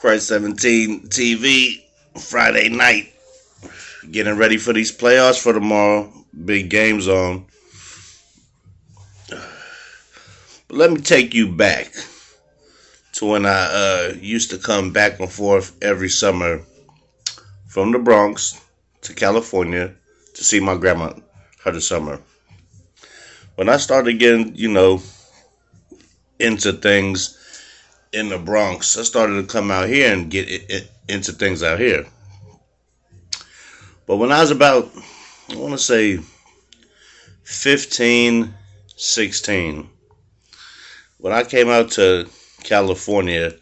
Christ 17 TV Friday night. Getting ready for these playoffs for tomorrow. Big games on. But let me take you back to when I used to come back and forth every summer from the Bronx to California to see my grandma her the summer. When I started getting, into things in the Bronx, I started to come out here and get into things out here. But when I was about, I want to say 15, 16, when I came out to California,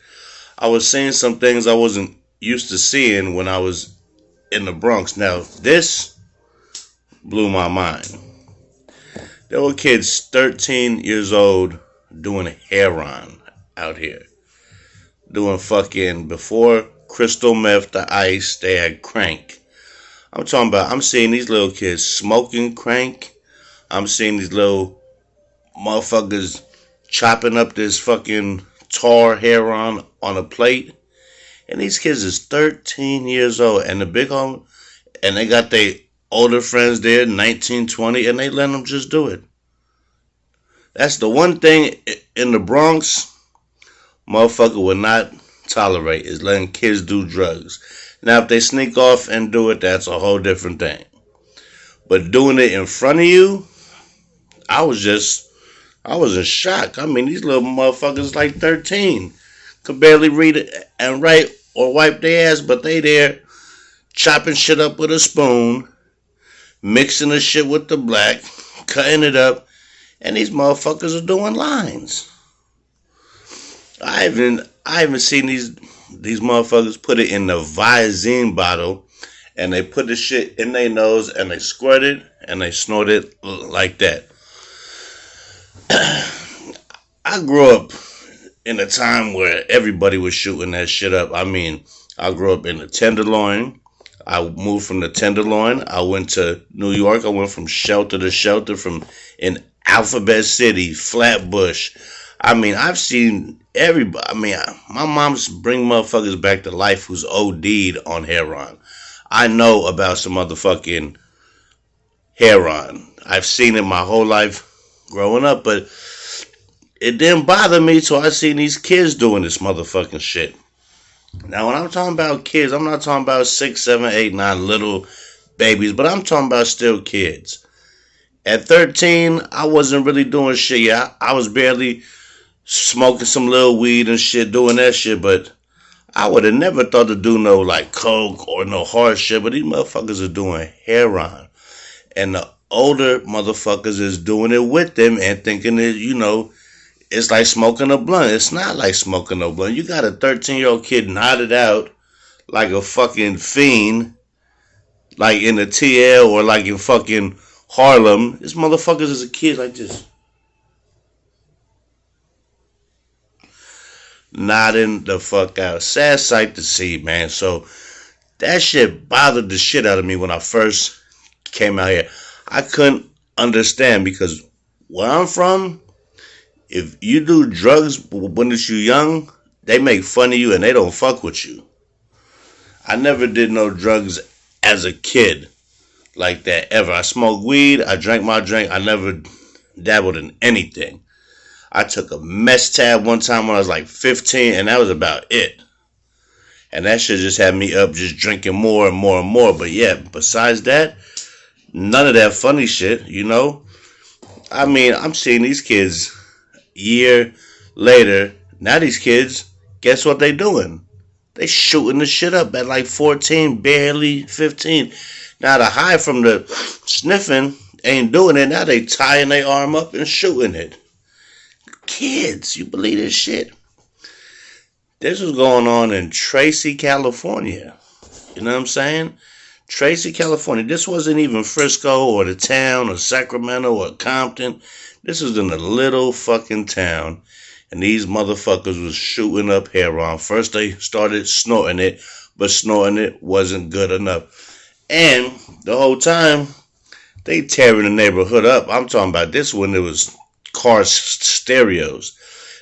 I was seeing some things I wasn't used to seeing when I was in the Bronx. Now, this blew my mind. There were kids 13 years old doing heroin out here. Doing fucking, before crystal meth, the ice, they had crank. I'm seeing these little kids smoking crank. I'm seeing these little motherfuckers chopping up this fucking tar heroin on a plate. And these kids is 13 years old. And the big home, and they got their older friends there, 19, 20, and they let them just do it. That's the one thing in the Bronx motherfucker would not tolerate, is letting kids do drugs. Now, if they sneak off and do it, that's a whole different thing. But doing it in front of you, I was in shock. I mean, these little motherfuckers like 13. Could barely read it and write or wipe their ass, but they there chopping shit up with a spoon, mixing the shit with the black, cutting it up, and these motherfuckers are doing lines. I haven't seen these motherfuckers put it in the Visine bottle, and they put the shit in their nose, and they squirt it, and they snort it like that. I grew up in a time where everybody was shooting that shit up. I mean, I grew up in the Tenderloin. I moved from the Tenderloin. I went to New York. I went from shelter to shelter, from in Alphabet City, Flatbush. I mean, I've seen everybody. I mean, my mom's bring motherfuckers back to life who's OD'd on heroin. I know about some motherfucking heroin. I've seen it my whole life growing up, but it didn't bother me till I seen these kids doing this motherfucking shit. Now, when I'm talking about kids, I'm not talking about 6, 7, 8, 9 little babies, but I'm talking about still kids. At 13, I wasn't really doing shit. Yeah, I was barely smoking some little weed and shit, doing that shit, but I would have never thought to do no like coke or no hard shit, but these motherfuckers are doing heroin. And the older motherfuckers is doing it with them and thinking that, it's like smoking a blunt. It's not like smoking a blunt. You got a 13-year-old kid knotted out like a fucking fiend, like in the TL or like in fucking Harlem. This motherfuckers is a kid like this. Nodding the fuck out. Sad sight to see, man. So that shit bothered the shit out of me when I first came out here. I couldn't understand, because where I'm from, if you do drugs when you're young, they make fun of you and they don't fuck with you. I never did no drugs as a kid like that ever. I smoked weed, I drank my drink, I never dabbled in anything. I took a mess tab one time when I was like 15, and that was about it. And that shit just had me up just drinking more and more and more. But yeah, besides that, none of that funny shit, I mean, I'm seeing these kids year later. Now these kids, guess what they doing? They shooting the shit up at like 14, barely 15. Now the high from the sniffing ain't doing it. Now they tying their arm up and shooting it. Kids, you believe this shit? This was going on in Tracy, California. You know what I'm saying? Tracy, California. This wasn't even Frisco or the town or Sacramento or Compton. This was in a little fucking town. And these motherfuckers was shooting up heroin. First they started snorting it, but snorting it wasn't good enough. And the whole time, they tearing the neighborhood up. I'm talking about this when there was car stereos.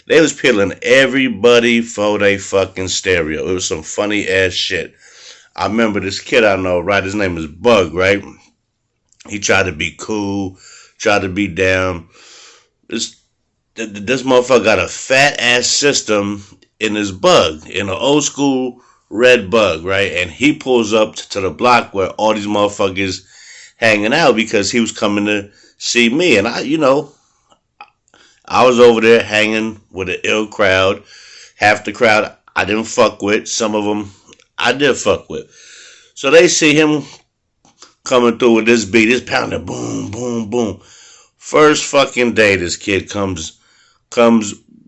They was peeling everybody for they fucking stereo. It was some funny ass shit. I remember this kid I know, right? His name is Bug, right? He tried to be cool, tried to be down. This motherfucker got a fat ass system in his Bug, in an old school red Bug, right? And he pulls up to the block where all these motherfuckers hanging out because he was coming to see me. And I was over there hanging with an ill crowd. Half the crowd I didn't fuck with. Some of them I did fuck with. So they see him coming through with this beat. It's pounding, boom, boom, boom. First fucking day this kid comes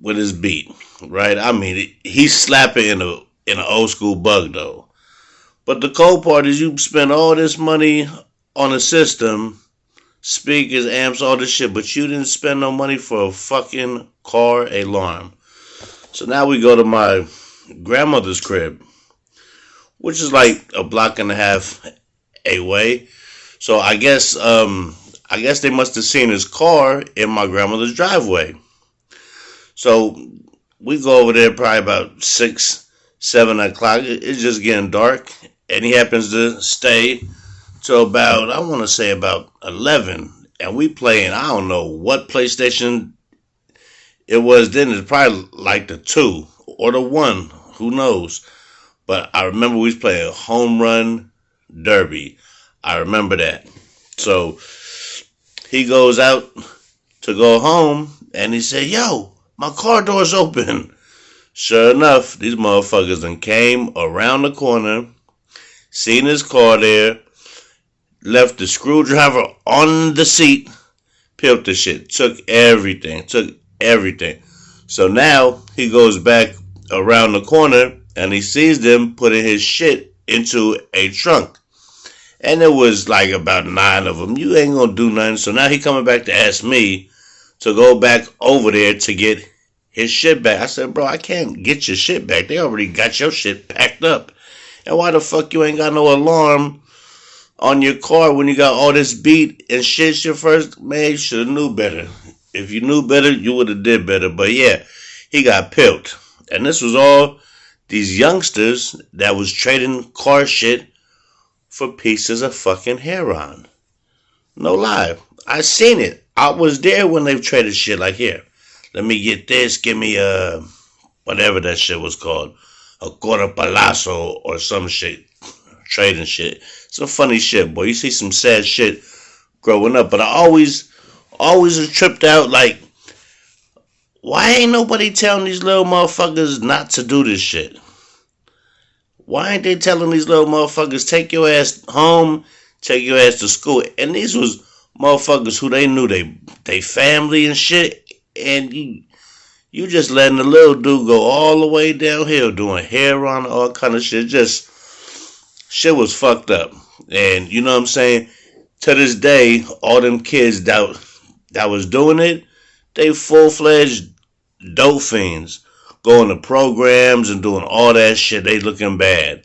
with his beat, right? I mean, he's slapping in an old school Bug though. But the cold part is you spend all this money on a system, speakers, amps, all this shit, but you didn't spend no money for a fucking car alarm. So now we go to my grandmother's crib, which is like a block and a half away. So I guess they must have seen his car in my grandmother's driveway. So we go over there probably about 6, 7 o'clock. It's just getting dark, and he happens to stay till about, I want to say about 11, and we playing, I don't know what PlayStation it was then. It's probably like the 2 or the 1, who knows. But I remember we was playing Home Run Derby. I remember that. So he goes out to go home, and he said, yo, my car door's open. Sure enough, these motherfuckers done came around the corner, seen his car there, left the screwdriver on the seat, peeled the shit, took everything. So now he goes back around the corner and he sees them putting his shit into a trunk. And it was like about 9 of them. You ain't gonna do nothing. So now he coming back to ask me to go back over there to get his shit back. I said, bro, I can't get your shit back. They already got your shit packed up. And why the fuck you ain't got no alarm on your car when you got all this beat and shit? Your first, man, you should have knew better. If you knew better, you would have did better. But yeah, he got pilled. And this was all these youngsters that was trading car shit for pieces of fucking heroin. No lie. I seen it. I was there when they traded shit like, here, let me get this, give me whatever that shit was called, a quarter palazo or some shit, trading shit. Some funny shit, boy. You see some sad shit growing up, but I always was tripped out like, why ain't nobody telling these little motherfuckers not to do this shit? Why ain't they telling these little motherfuckers, take your ass home, take your ass to school? And these was motherfuckers who they knew they family and shit, and you just letting the little dude go all the way downhill doing heroin, all kind of shit. Just shit was fucked up. And you know what I'm saying? To this day, all them kids that was doing it, they full-fledged dope fiends. Going to programs and doing all that shit. They looking bad.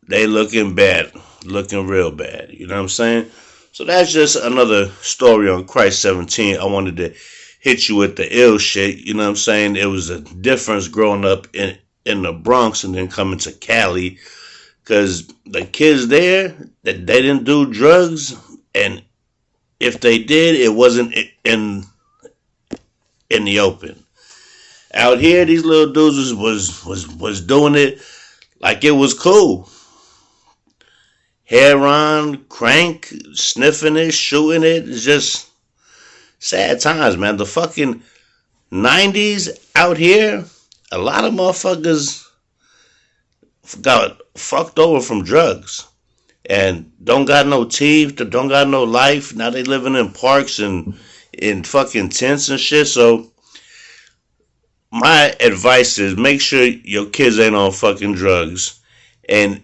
They looking bad. Looking real bad. You know what I'm saying? So that's just another story on Christ 17. I wanted to hit you with the ill shit. You know what I'm saying? It was a difference growing up in the Bronx and then coming to Cali. Because the kids there, they didn't do drugs. And if they did, it wasn't in the open. Out here, these little dudes was doing it like it was cool. Heroin, crank, sniffing it, shooting it. It's just sad times, man. The fucking 90s out here, a lot of motherfuckers got fucked over from drugs. And don't got no teeth, don't got no life. Now they living in parks and in fucking tents and shit. So my advice is make sure your kids ain't on fucking drugs. And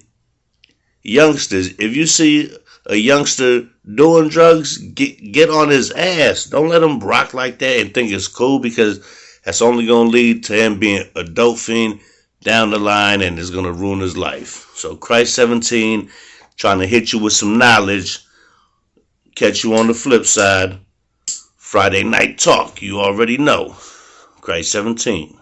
youngsters, if you see a youngster doing drugs, get on his ass. Don't let him rock like that and think it's cool, because that's only going to lead to him being a dope fiend down the line, and it's going to ruin his life. So Christ 17, trying to hit you with some knowledge. Catch you on the flip side. Friday Night Talk, you already know. Christ 17.